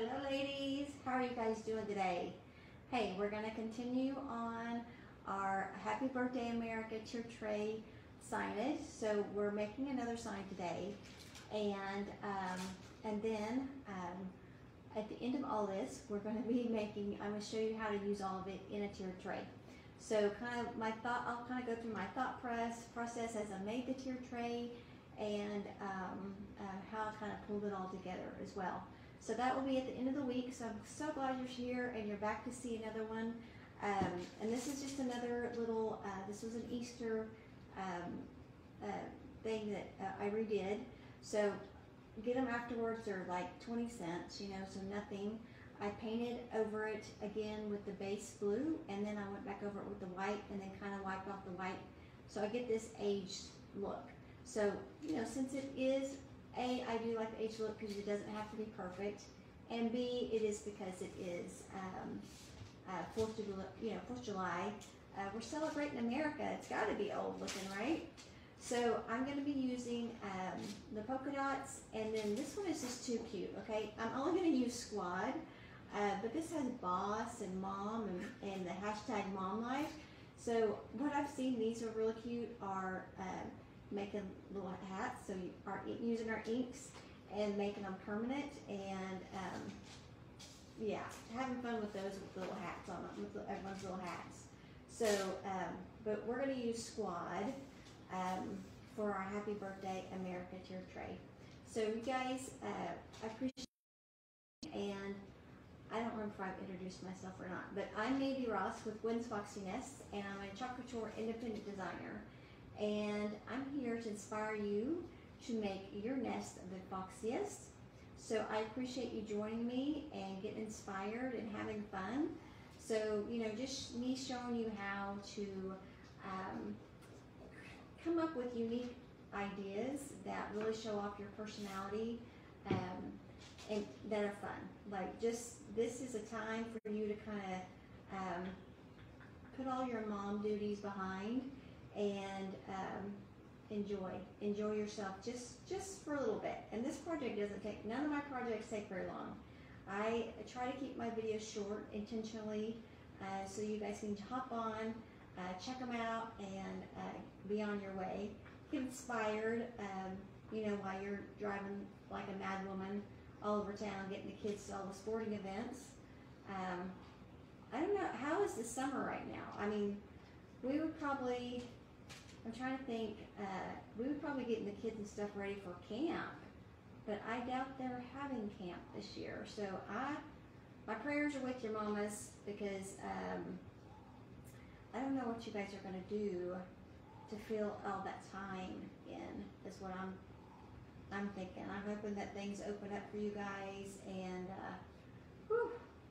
Hello ladies, how are you guys doing today? Hey, we're going to continue on our Happy Birthday America tier tray signage. So we're making another sign today, and then at the end of all this, we're going to be making, I'm going to show you how to use all of it in a tier tray. So I'll kind of go through my thought process as I made the tier tray, and how I kind of pulled it all together as well. So that will be at the end of the week. So I'm so glad you're here and you're back to see another one. And this is just another little, this was an Easter thing that I redid. So get them afterwards, they're like 20 cents, you know, so nothing. I painted over it again with the base blue, and then I went back over it with the white and then kind of wiped off the white. So I get this aged look. So, you know, since it is A, I do like the aged look because it doesn't have to be perfect, and B, it is because it is 4th of July. We're celebrating America. It's got to be old looking, right? So I'm going to be using the polka dots, and then this one is just too cute, okay? I'm only going to use squad, but this has boss and mom and the hashtag mom life. So what I've seen, these are really cute, are making little hats, so you are using our inks and making them permanent, and yeah, having fun with those with little hats on them, with everyone's little hats. So, but we're going to use squad for our Happy Birthday America tier tray. So you guys, I appreciate it, and I don't remember if I've introduced myself or not, but I'm Navy Ross with Wynn's Foxy Nests, and I'm a Chalk Couture independent designer. And I'm here to inspire you to make your nest the foxiest. So I appreciate you joining me and getting inspired and having fun. So, you know, just me showing you how to come up with unique ideas that really show off your personality, and that are fun. Like, just, this is a time for you to kind of put all your mom duties behind and enjoy yourself just for a little bit. And this project doesn't take, none of my projects take very long. I try to keep my videos short intentionally, so you guys can hop on, check them out, and be on your way. Get inspired, you know, while you're driving like a mad woman all over town, getting the kids to all the sporting events. I don't know, how is the summer right now? I mean, we would probably, I'm trying to think, we would probably get the kids and stuff ready for camp, but I doubt they're having camp this year. So my prayers are with your mamas, because I don't know what you guys are going to do to fill all that time in, is what I'm thinking. I'm hoping that things open up for you guys and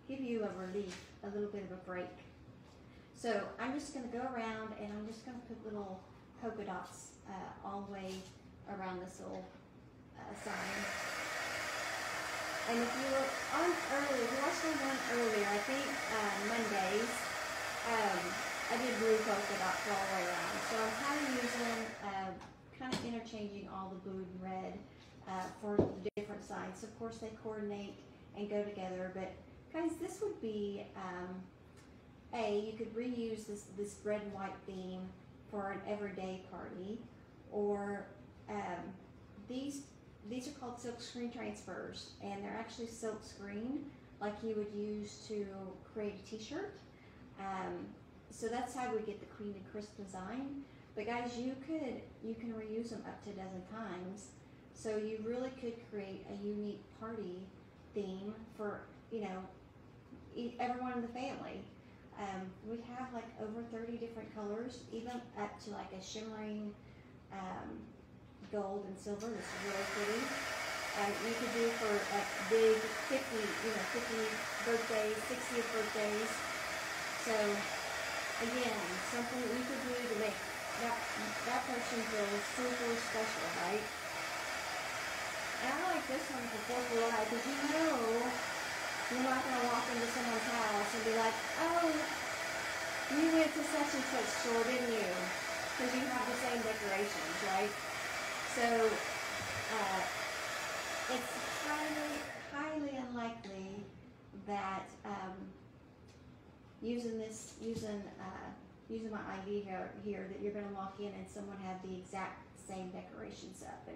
give you a relief, a little bit of a break. So I'm just going to go around, and I'm just going to put little polka dots all the way around this little sign. And if you were on earlier, if you watched my one earlier, I think Mondays, I did blue polka dots all the way around. So I'm kind of using, kind of interchanging all the blue and red for the different sides. So of course they coordinate and go together, but guys, this would be, you could reuse this red and white theme for an everyday party, or these are called silk screen transfers, and they're actually silk screen like you would use to create a t-shirt. So that's how we get the clean and crisp design. But guys, you can reuse them up to a dozen times. So you really could create a unique party theme for, you know, everyone in the family. We have like over 30 different colors, even up to like a shimmering gold and silver. This is really pretty. You could do for like big 50 birthdays, 60th birthdays. So again, something that you could do to make that person feel super special, right? And I like this one for 4th of July, because you know you're not going to walk into someone's house and be like, oh, you went to such and such store, didn't you? Because you have the same decorations, right? So it's highly highly unlikely that using my idea here that you're going to walk in and someone have the exact same decorations up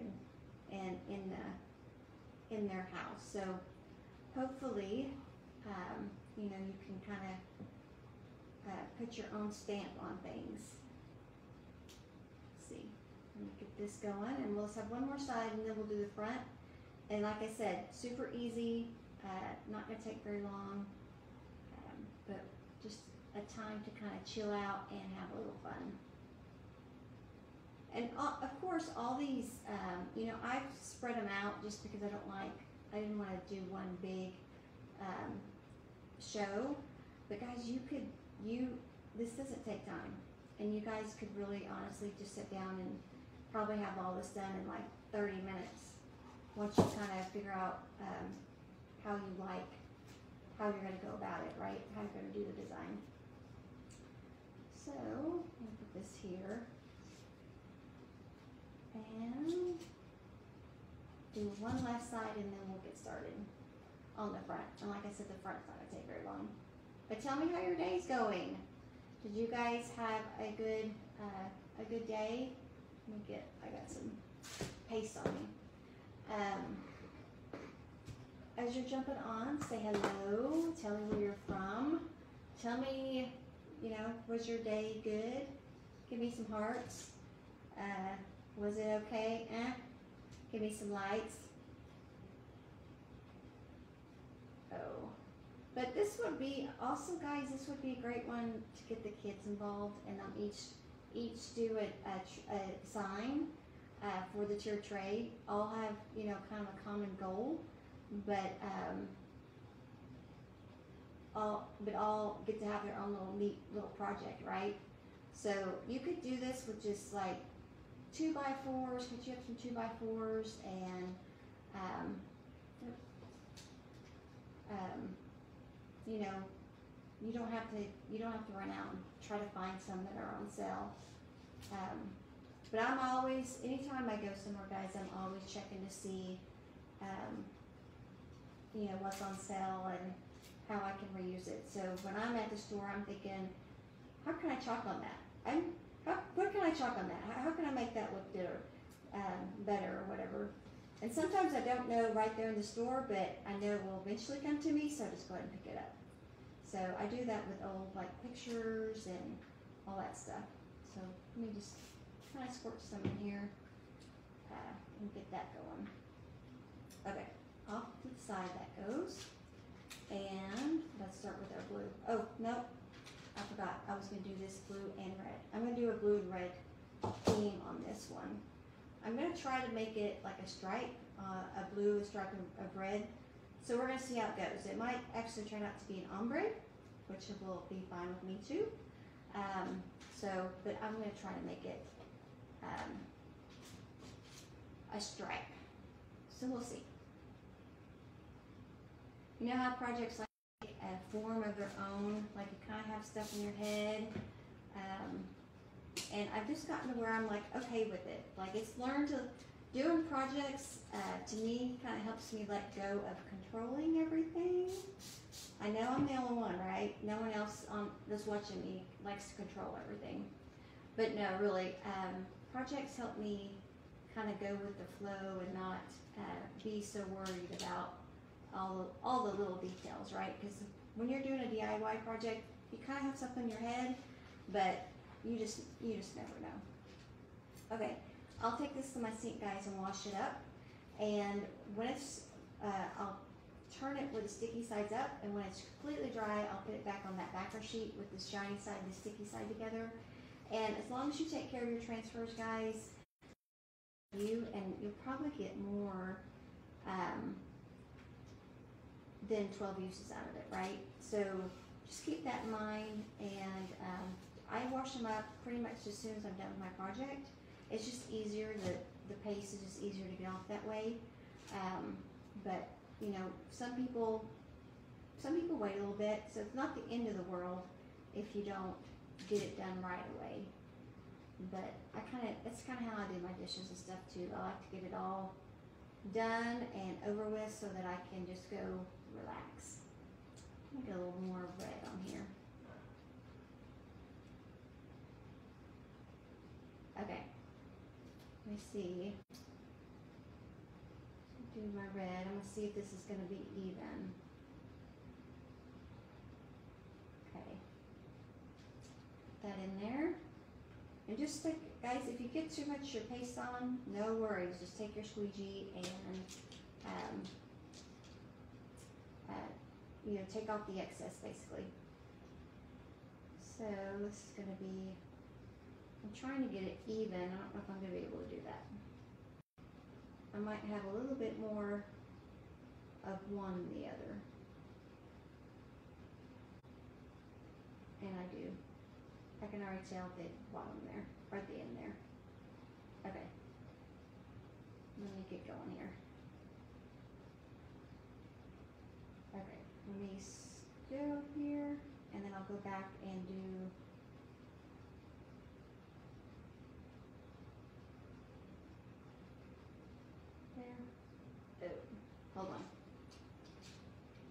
and in their house. So hopefully, you know, you can kind of put your own stamp on things. Let's see, let me get this going, and we'll just have one more side, and then we'll do the front. And like I said, super easy, not going to take very long, but just a time to kind of chill out and have a little fun. And of course, all these, you know, I've spread them out just because I didn't want to do one big show. But guys, this doesn't take time. And you guys could really honestly just sit down and probably have all this done in like 30 minutes. Once you kind of figure out how you're going to go about it, right? How you're going to do the design. So, I'm going to put this here. And do one last side, and then we'll get started on the front. And like I said, the front's not going to take very long. But tell me how your day's going. Did you guys have a good day? I got some paste on me. As you're jumping on, say hello. Tell me where you're from. Tell me, you know, was your day good? Give me some hearts. Was it okay? Give me some lights. Oh. But this would be, also guys, this would be a great one to get the kids involved, and each do a sign for the tier tray. All have, you know, kind of a common goal, but all get to have their own little neat little project, right? So you could do this with just like 2x4s, put you up some 2x4s, and you know, you don't have to run out and try to find some that are on sale. But I'm always, anytime I go somewhere, guys, I'm always checking to see, you know, what's on sale and how I can reuse it. So when I'm at the store, I'm thinking, how can I chalk on that? What can I chalk on that? How can I make that look better or whatever? And sometimes I don't know right there in the store, but I know it will eventually come to me, so I just go ahead and pick it up. So I do that with old like pictures and all that stuff. So let me just kind of squirt some in here and get that going. Okay, off to the side that goes. And let's start with our blue. Oh, no, I forgot. I was going to do this blue and red. I'm going to do a blue and red theme on this one. I'm going to try to make it like a stripe, a blue, a stripe of red. So we're going to see how it goes. It might actually turn out to be an ombre, which will be fine with me too. But I'm going to try to make it a stripe. So we'll see. You know how projects like a form of their own, like you kind of have stuff in your head. And I've just gotten to where I'm like, okay with it. Like it's learned to, doing projects to me kind of helps me let go of controlling everything. I know I'm the only one, right? No one else that's watching me likes to control everything. But no, really, projects help me kind of go with the flow and not be so worried about all the little details, right? Because when you're doing a DIY project, you kind of have something in your head, but you just never know. Okay, I'll take this to my sink, guys, and wash it up. And when it's, I'll turn it with the sticky sides up, and when it's completely dry, I'll put it back on that backer sheet with the shiny side and the sticky side together. And as long as you take care of your transfers, guys, you'll probably get more than 12 uses out of it, right? So just keep that in mind. And I wash them up pretty much as soon as I'm done with my project. It's just easier, the paste is just easier to get off that way. But you know, some people wait a little bit, so it's not the end of the world if you don't get it done right away. But that's kind of how I do my dishes and stuff too. I like to get it all done and over with so that I can just go relax. Get a little more red on here. Okay, let me see. Do my red. I'm gonna see if this is gonna be even. Okay, put that in there. And just take, guys, if you get too much your paste on, no worries. Just take your squeegee and you know, take off the excess basically. So this is gonna be, I'm trying to get it even. I don't know if I'm gonna be able to do that. I might have a little bit more of one than the other. And I do. I can already tell the bottom there, or at the end there. Okay. Let me get going here. Okay, let me go here, and then I'll go back and do there. Oh, hold on.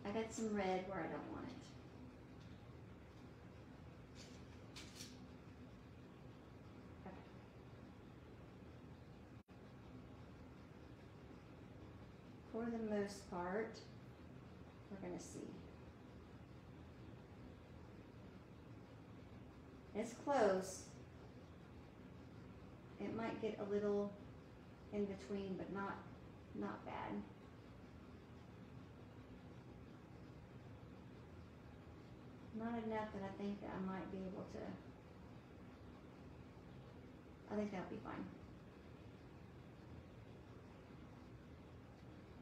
I got some red where I don't want it. Okay. For the most part, we're gonna see. It's close. It might get a little in between, but not bad. Not enough that I think that I might be able to. I think that'll be fine.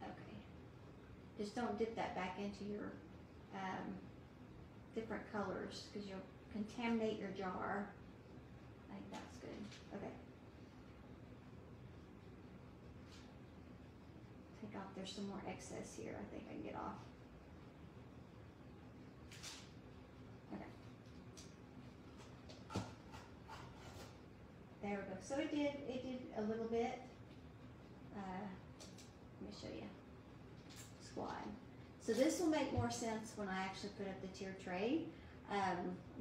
Okay. Just don't dip that back into your different colors because you'll contaminate your jar. I think that's good. Okay. Take off, there's some more excess here I think I can get off. Okay. There we go. So it did a little bit. Let me show you. Squad. So this will make more sense when I actually put up the tier tray.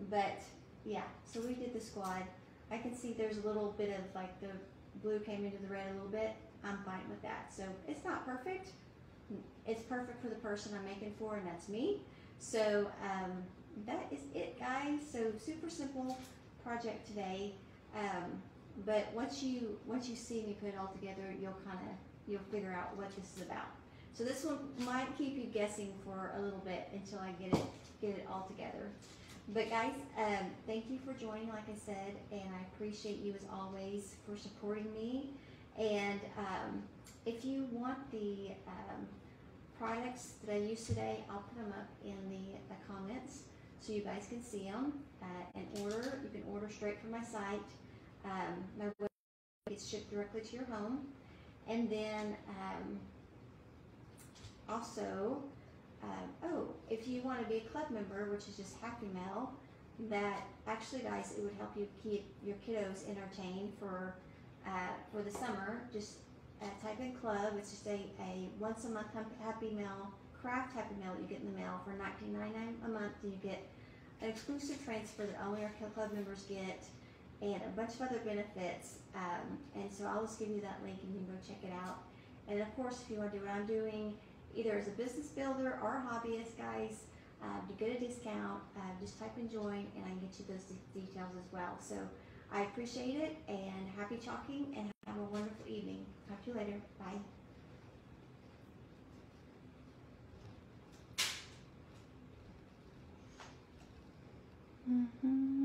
But yeah, so we did the squad. I can see there's a little bit of like the blue came into the red a little bit. I'm fine with that. So it's not perfect. It's perfect for the person I'm making for, and that's me. So that is it, guys. So super simple project today. But once you see me put it all together, you'll figure out what this is about. So this one might keep you guessing for a little bit until I get it all together. But guys, thank you for joining, like I said, and I appreciate you as always for supporting me. And if you want the products that I used today, I'll put them up in the comments so you guys can see them and order. You can order straight from my site. My website gets shipped directly to your home. And then also, if you want to be a club member, which is just Happy Mail, that actually, guys, it would help you keep your kiddos entertained for the summer. Just type in club. It's just a once a month Happy Mail, craft Happy Mail that you get in the mail for $19.99 a month. And you get an exclusive transfer that only our club members get, and a bunch of other benefits. And so I'll just give you that link and you can go check it out. And of course, if you want to do what I'm doing, either as a business builder or a hobbyist, guys, to get a discount, just type in join and I can get you those details as well. So I appreciate it, and happy chalking, and have a wonderful evening. Talk to you later. Bye. Mm-hmm.